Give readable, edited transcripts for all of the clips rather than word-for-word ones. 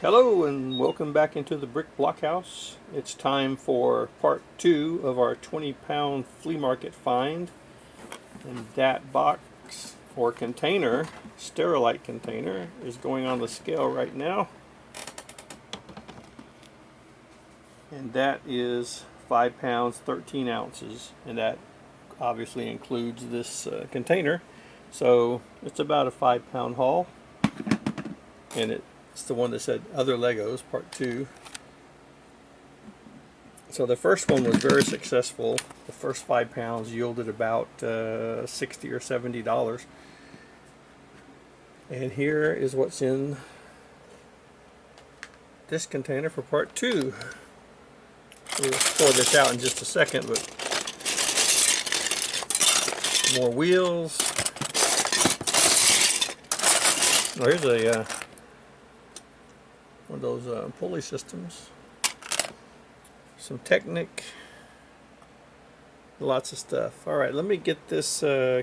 Hello and welcome back into the Brick Blockhouse. It's time for part 2 of our 20-pound flea market find. And that box or container, sterilite container, is going on the scale right now. And that is 5 pounds 13 ounces, and that obviously includes this container. So it's about a 5-pound haul, and it's the one that said other Legos part 2. So the first one was very successful. The first 5 pounds yielded about $60 or $70. And here is what's in this container for part 2. We'll pour this out in just a second, but more wheels. Oh, here's a one of those pulley systems. Some Technic. Lots of stuff. Alright, let me get this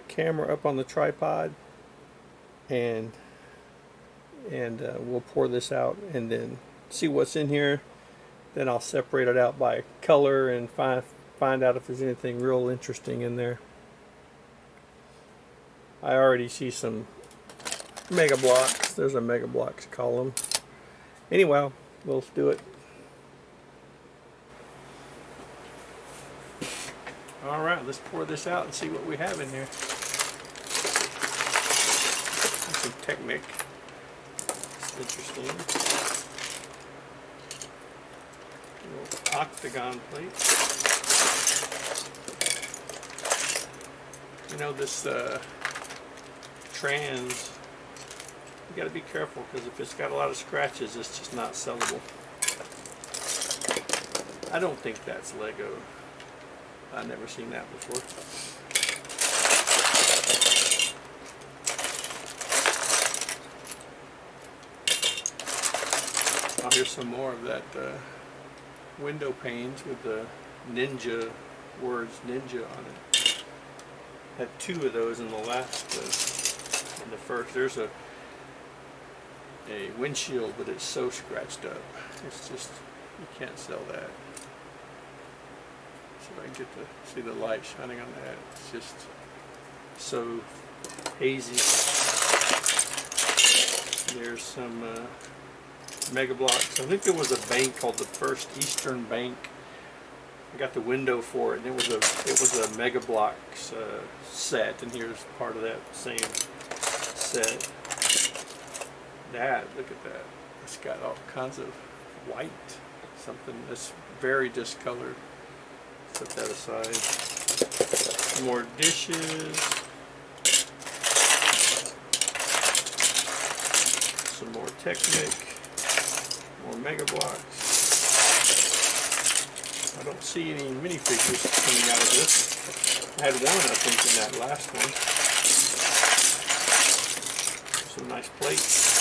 camera up on the tripod, and we'll pour this out and then see what's in here. Then I'll separate it out by color and find out if there's anything real interesting in there. I already see some Mega Blocks. There's a Mega Blocks column. Anyway, let's do it. Alright, let's pour this out and see what we have in here. Some Technic. It's interesting. A little octagon plate. You know, this trans, you got to be careful, because if it's got a lot of scratches, it's just not sellable. I don't think that's Lego. I've never seen that before. Oh, here's some more of that window panes with the ninja words, ninja on it. Had 2 of those in the last, in the first. There's a windshield, but it's so scratched up. It's just, you can't sell that. So I can get to see the light shining on that. It's just so hazy. There's some Mega Blocks. I think there was a bank called the First Eastern Bank. I got the window for it, and it was a Mega Blocks set, and here's part of that same set. Look at that. It's got all kinds of white, something that's very discolored. Set that aside. Some more dishes. Some more Technic. More Mega Blocks. I don't see any minifigures coming out of this. I had one, I think, in that last one. Some nice plates.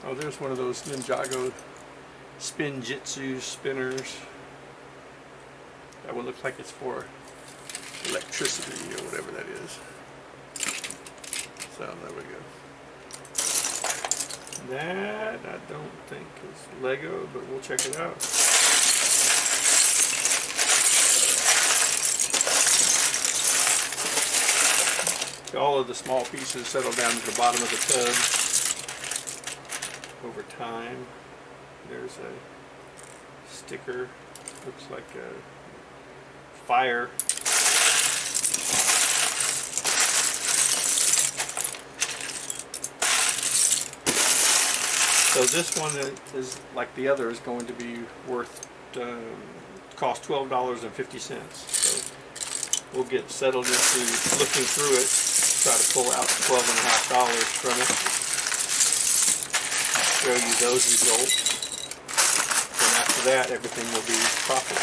Oh, there's one of those Ninjago Spinjitzu spinners. That one looks like it's for electricity or whatever that is. So there we go. That I don't think is Lego, but we'll check it out. All of the small pieces settle down to the bottom of the tub over time. There's a sticker, looks like a fire. So this one is like the other, is going to be worth, cost $12.50. So we'll get settled into looking through it, try to pull out $12.50 from it. Show you those results. And after that, everything will be profit.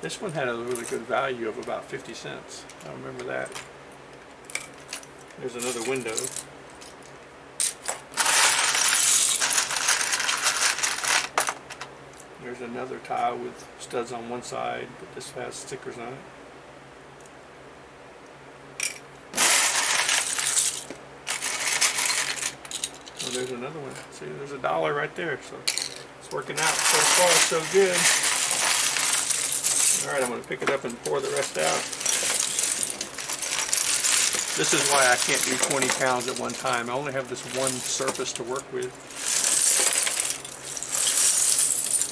This one had a really good value of about 50 cents. I remember that. There's another window. There's another tile with studs on one side, but this has stickers on it. there's another one. See, there's $1 right there. So it's working out so far, so good. All right, I'm going to pick it up and pour the rest out. This is why I can't do 20 pounds at one time. I only have this one surface to work with.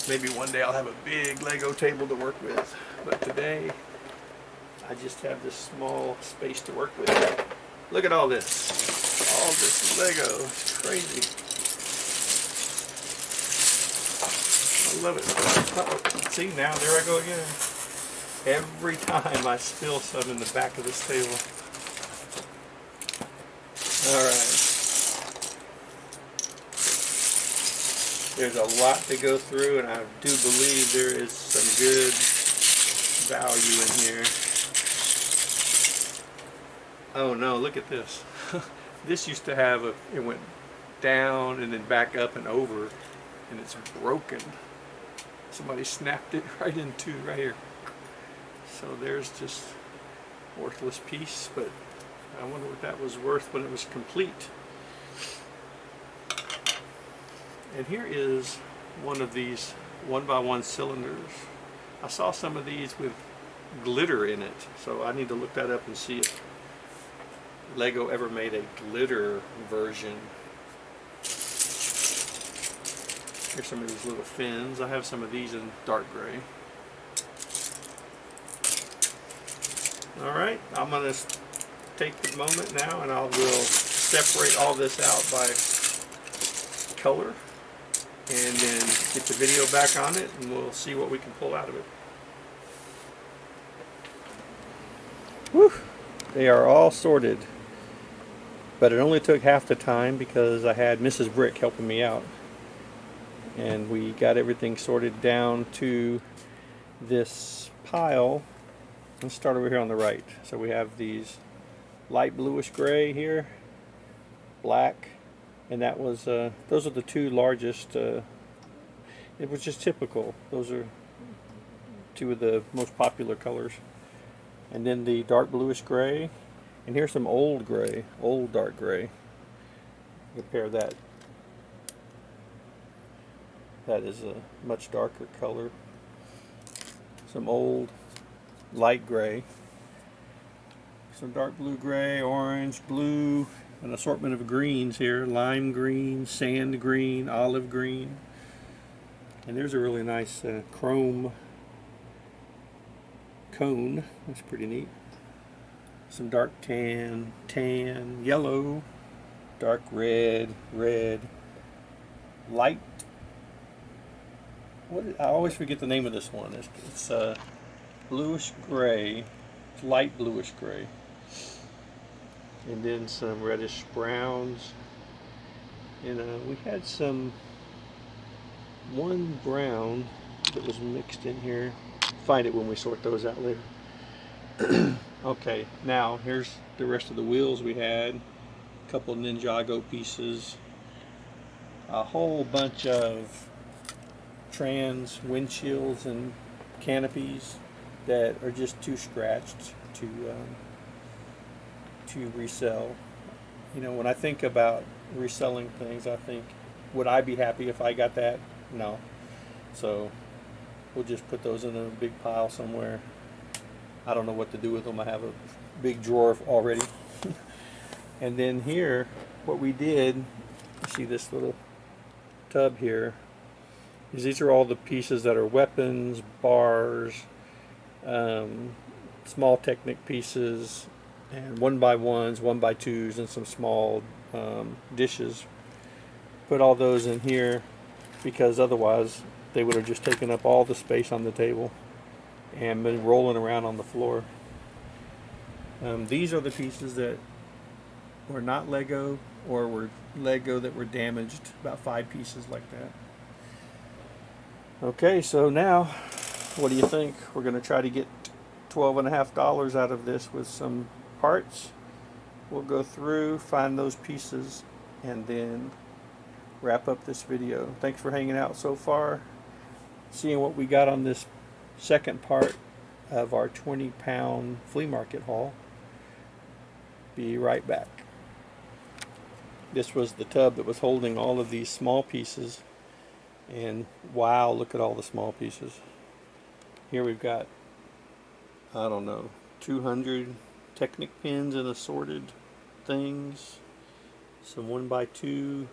Maybe one day I'll have a big Lego table to work with, but today I just have this small space to work with. Look at all this. All this Lego. It's crazy. I love it. Uh-oh. See, now there I go again. Every time I spill some in the back of this table. Alright. There's a lot to go through, and I do believe there is some good value in here. Oh no, look at this. This used to have it went down and then back up and over, and it's broken. Somebody snapped it right here. So there's just worthless piece, but I wonder what that was worth when it was complete. And here is one of these 1x1 cylinders. I saw some of these with glitter in it, so I need to look that up and see if Lego ever made a glitter version. Here's some of these little fins. I have some of these in dark gray. Alright, I'm going to take a moment now and I will separate all this out by color and then get the video back on it and we'll see what we can pull out of it. Whew. They are all sorted, but it only took half the time because I had Mrs. Brick helping me out, and we got everything sorted down to this pile. Let's start over here on the right. So we have these light bluish gray here, black, and that was those are the two largest. It was just typical. Those are two of the most popular colors. And then the dark bluish gray, and here's some old gray, old dark gray. Compare that. That is a much darker color. Some old light gray, some dark blue gray, orange, blue, an assortment of greens here, lime green, sand green, olive green, and there's a really nice chrome cone. That's pretty neat. Some dark tan, yellow, dark red, light. I always forget the name of this one. It's bluish gray, it's light bluish gray, and then some reddish browns, and we had one brown that was mixed in here. Find it when we sort those out later. Okay, now here's the rest of the wheels we had. A couple Ninjago pieces, a whole bunch of trans windshields and canopies that are just too scratched to resell. You know, when I think about reselling things, I think, would I be happy if I got that? No. So we'll just put those in a big pile somewhere. I don't know what to do with them. I have a big drawer already. And then here, what we did, you see this little tub here, is these are all the pieces that are weapons, bars, small Technic pieces, and 1x1s, 1x2s, and some small dishes. Put all those in here because otherwise they would have just taken up all the space on the table and been rolling around on the floor. These are the pieces that were not Lego, or were Lego that were damaged, about 5 pieces like that. Okay, so now what do you think? We're going to try to get $12.50 out of this with some parts. We'll go through, find those pieces, and then wrap up this video. Thanks for hanging out so far, seeing what we got on this second part of our 20-pound flea market haul. Be right back. This was the tub that was holding all of these small pieces. And wow, look at all the small pieces. Here we've got, I don't know, 200 Technic pins in assorted things. Some 1x2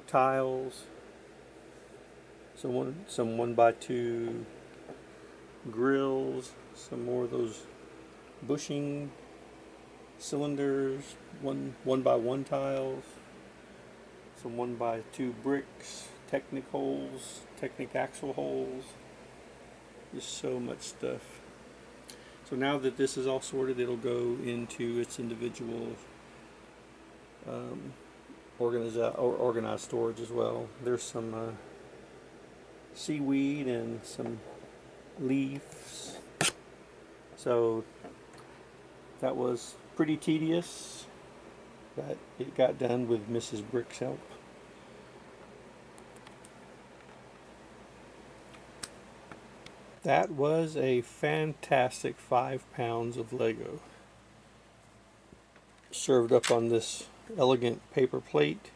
tiles. Some 1x2 grills. Some more of those bushing cylinders. 1x1 tiles. Some 1x2 bricks. Technic holes. Technic axle holes. Just so much stuff. So now that this is all sorted, it'll go into its individual organized storage as well. There's some seaweed and some leaves. So that was pretty tedious, but it got done with Mrs. Brick's help. That was a fantastic 5 pounds of Lego. Served up on this elegant paper plate.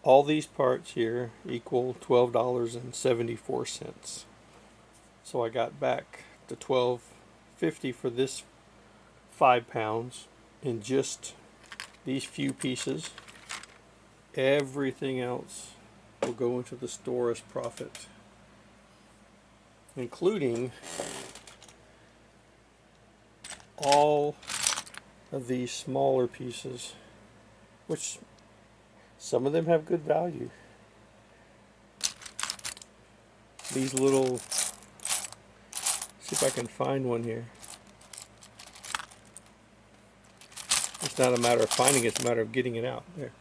All these parts here equal $12.74. So I got back to $12.50 for this 5 pounds in just these few pieces. Everything else will go into the store as profit, including all of these smaller pieces, which some of them have good value. These little, see if I can find one here. It's not a matter of finding it, it's a matter of getting it out there.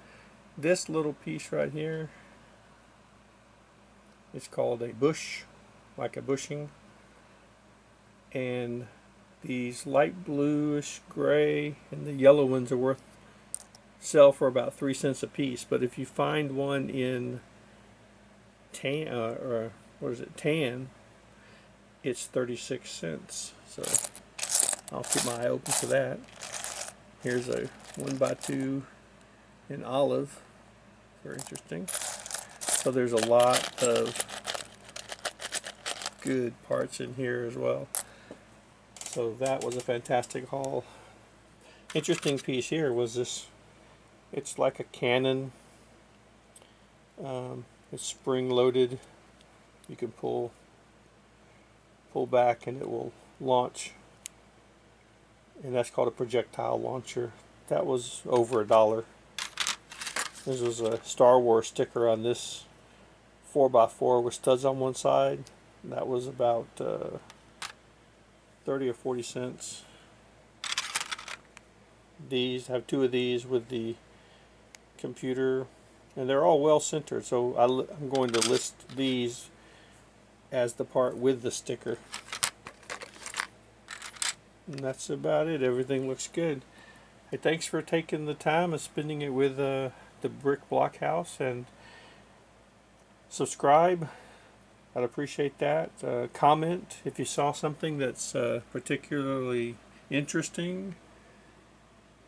This little piece right here, it's called a bush, like a bushing, and these light bluish gray and the yellow ones are sell for about 3 cents a piece. But if you find one in tan, or what is it, tan, it's 36 cents. So I'll keep my eye open for that. Here's a 1x2 in olive. Very interesting. So there's a lot of good parts in here as well. So that was a fantastic haul. Interesting piece here was this. It's like a cannon. It's spring loaded. You can pull back and it will launch. And that's called a projectile launcher. That was over $1. This was a Star Wars sticker on this 4x4 with studs on one side. That was about 30 or 40 cents. These have 2 of these with the computer, and they're all well centered, so I'm going to list these as the part with the sticker. And that's about it. Everything looks good. Hey, thanks for taking the time and spending it with the Brick Blockhouse, and subscribe. I'd appreciate that. Comment if you saw something that's particularly interesting.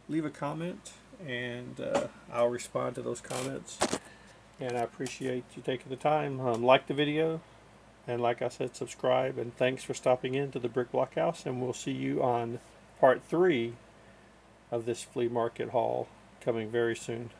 Leave a comment, and I'll respond to those comments. And I appreciate you taking the time. Like the video, and like I said, subscribe. And thanks for stopping in to the Brick Blockhouse. And we'll see you on part 3 of this flea market haul, coming very soon.